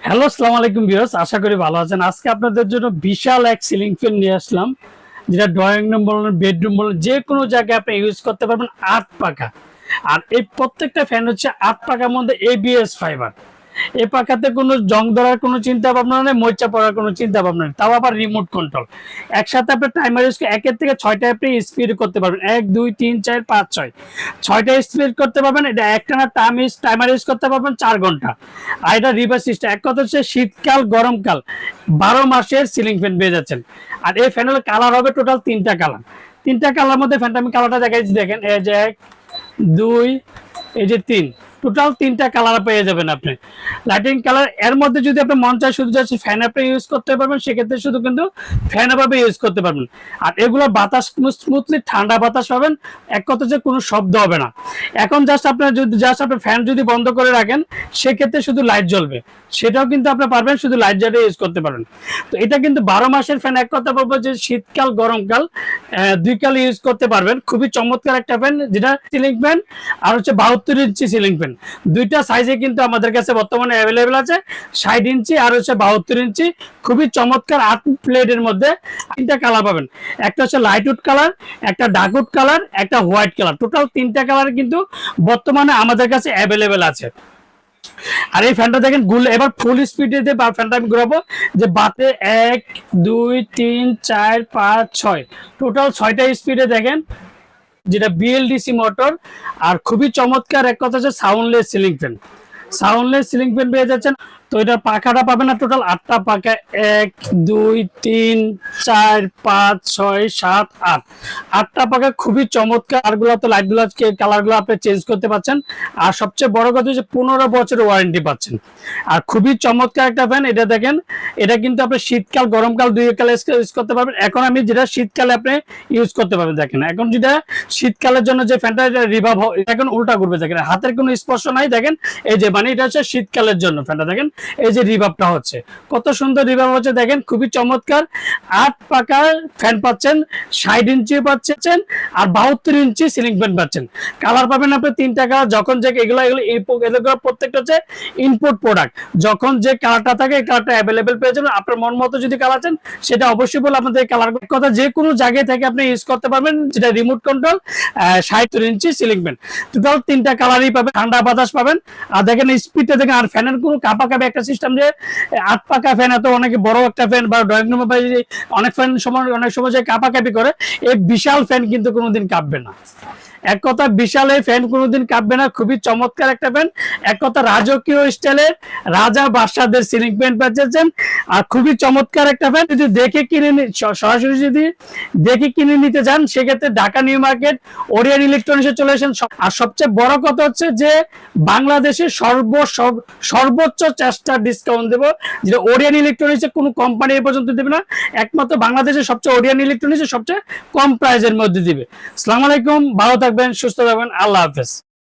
Hello, আসসালামু আলাইকুম viewers, আশা করি ভালো আছেন। আজকে আপনাদের জন্য বিশাল এক সিলিং ফ্যান নিয়ে আসলাম, যেটা ড্রয়িং রুম বলেন, বেডরুম বলেন, যে কোনো জায়গায় আপনি ইউজ করতে পারবেন। 8 পাকা। আর এই প্রত্যেকটা ফ্যান হচ্ছে 8 পাকার মধ্যে এবিএস ফাইবার। এই পাখাতে কোনো জং ধরার কোনো চিন্তা ভাবনা নেই, মরিচা পড়ার কোনো চিন্তা ভাবনা নেই, তাও আবার রিমোট কন্ট্রোল। একসাথে আপনি টাইমার ইউজ 1 থেকে 6টা আপনি স্পিড করতে পারবেন। 1 2 3 4 5 6 6টা স্পিড করতে পারবেন। এটা একটানা টাইমার ইউজ করতে পারবেন 4 ঘন্টা। আর এটা রিভার্স সিস্টেম। এক কথা হচ্ছে শীতকাল গরমকাল 12 মাসের সিলিং ফ্যান পেয়ে যাচ্ছেন। আর এই ফ্যানের কালার হবে টোটাল 3টা কালার। 3টা কালার মধ্যে ফ্যানটা আমি কালারটা দেখাচ্ছি, দেখেন। এই যে 1 2 এই যে 3, টোটাল 3টা কালার পেয়ে যাবেন আপনি। লাইটিং কালার এর মধ্যে যদি আপনি মন চায় শুধু যাচ্ছে ফ্যান আপনি ইউজ করতে পারবেন, সেক্ষেত্রে শুধু কিন্তু ফ্যান ভাবে ইউজ করতে পারবেন। আর এগুলো বাতাস স্মুথলি ঠান্ডা বাতাস পাবেন। এক কথা যে কোনো শব্দ হবে না। এখন জাস্ট আপনার যদি ফ্যান যদি বন্ধ করে রাখেন, সেক্ষেত্রে শুধু লাইট জ্বলবে, সেটাও কিন্তু আপনি পারবেন, শুধু লাইট জ্বালিয়ে ইউজ করতে পারবেন। তো এটা কিন্তু 12 মাসের ফ্যান। এক কথা বলবো যে শীতকাল গরমকাল 2 কাল ইউজ করতে পারবেন। খুবই চমৎকার একটা ফ্যান, যেটা সিলিং ফ্যান আর হচ্ছে 72 ইঞ্চি সিলিং ফ্যান। দুইটা সাইজে কিন্তু আমাদের কাছে বর্তমানে অ্যাভেলেবেল আছে, 60 ইঞ্চি আর হচ্ছে 72 ইঞ্চি। খুবই চমৎকার 8 প্লেটের মধ্যে 3টা কালার পাবেন। একটা হচ্ছে লাইট উড কালার, একটা ডার্ক উড কালার, একটা হোয়াইট কালার। টোটাল 3টা কালার কিন্তু বর্তমানে আমাদের কাছে অ্যাভেলেবেল আছে। আর এই ফ্যানটা দেখেন এবার ফুল স্পিডে দিয়ে ফ্যানটা আমি ঘুরাবো, যে বাতে 1 2 3 4 5 6, টোটাল 6টা স্পিডে দেখেন, যেটা বিএলডিসি মোটর। আর খুবই চমৎকার এক কথা হচ্ছে soundless ceiling fan. Soundless ceiling fan পেয়ে যাচ্ছেন। তো এটা পাখাটা পাবেন না, টোটাল 8টা পাখা। 1 2 3 4 5 6 7 8, 8টা পাখা। খুবই চমৎকার। আর গুলো তো লাইট গুলো কালার গুলো আপনি চেঞ্জ করতে পারছেন। আর সবচেয়ে বড় কথা হচ্ছে 15 বছরের ওয়ারেন্টি পাচ্ছেন। আর খুবই চমৎকার একটা ফ্যান। এটা দেখেন, এটা কিন্তু আপনি শীতকাল গরমকাল 2 কালে ইউজ করতে পারবেন। এখন আমি যেটা শীতকালে আপনি ইউজ করতে পারবেন, দেখেন। এখন যেটা শীতকালের জন্য যে ফ্যানটা রিভাব, এখন উল্টা করবে, দেখেন। হাতের কোনো স্পর্শ নাই, দেখেন। এই যে মানে এটা হচ্ছে শীতকালের জন্য ফ্যানটা, দেখেন। এই যে রিভাবটা হচ্ছে, কত সুন্দর রিভাব হচ্ছে, দেখেন। খুবই চমৎকার 8 পাকার ফ্যান পাচ্ছেন, 60 ইঞ্চি পাচ্ছেন, আর 72 ইঞ্চি সিলিং ফ্যান পাচ্ছেন। কালার পাবেন আপনি 3টা কালার। যখন যে এগুলো প্রত্যেকটা হচ্ছে ইনপুট প্রোডাক্ট। যখন যে কালারটা থাকে এই কালারটা অ্যাভেলেবেল পেয়ে যাবেন। আপনার মন মতো যদি কালার চান, সেটা অবশ্যই বলে আপনাদের কালার কথা যে কোনো জায়গায় থেকে আপনি ইউজ করতে পারবেন, যেটা রিমোট কন্ট্রোল। 60 ইঞ্চি সিলিং ফ্যান, টোটাল 3টা কালারই পাবেন, ঠান্ডা বাতাস পাবেন। আর দেখেন স্পিডটা দেখেন। আর ফ্যানের কোনো কাঁপাকাঁপি একটা সিস্টেম, যে 8 পাকা ফ্যান, এত অনেকে বড় একটা ফ্যান বা ড্রয়িং রুমে অনেক সময় যে কাঁপাকাঁপি করে, এই বিশাল ফ্যান কিন্তু কোনোদিন কাঁপবে না। এক কথা বিশাল এই ফ্যান কোনোদিন কাঁপবে না। খুবই চমৎকার একটা ফ্যান। এক কথা রাজকীয় স্টাইলের রাজা বাদশাদের সিলিং ফ্যান পাচ্ছেন। আর খুবই চমৎকার একটা ফ্যান। যদি দেখে সরাসরি যদি দেখে কিনে নিতে চান, সেক্ষেত্রে ঢাকা নিউ মার্কেট ওরিয়ন ইলেকট্রনিক্সে চলে আসেন। আর সবচেয়ে বড় কথা হচ্ছে যে বাংলাদেশে সর্বোচ্চ চেষ্টা ডিসকাউন্ট দেবো, যেটা ওরিয়ন ইলেকট্রনিক্সে কোনো কোম্পানি এ পর্যন্ত দেবে না। একমাত্র বাংলাদেশের সবচেয়ে ওরিয়ন ইলেকট্রনিক্সের সবচেয়ে কম প্রাইজের মধ্যে দিবে। আসসালামু আলাইকুম, ভালো থাকবেন, সুস্থ থাকবেন, আল্লাহ হাফেজ।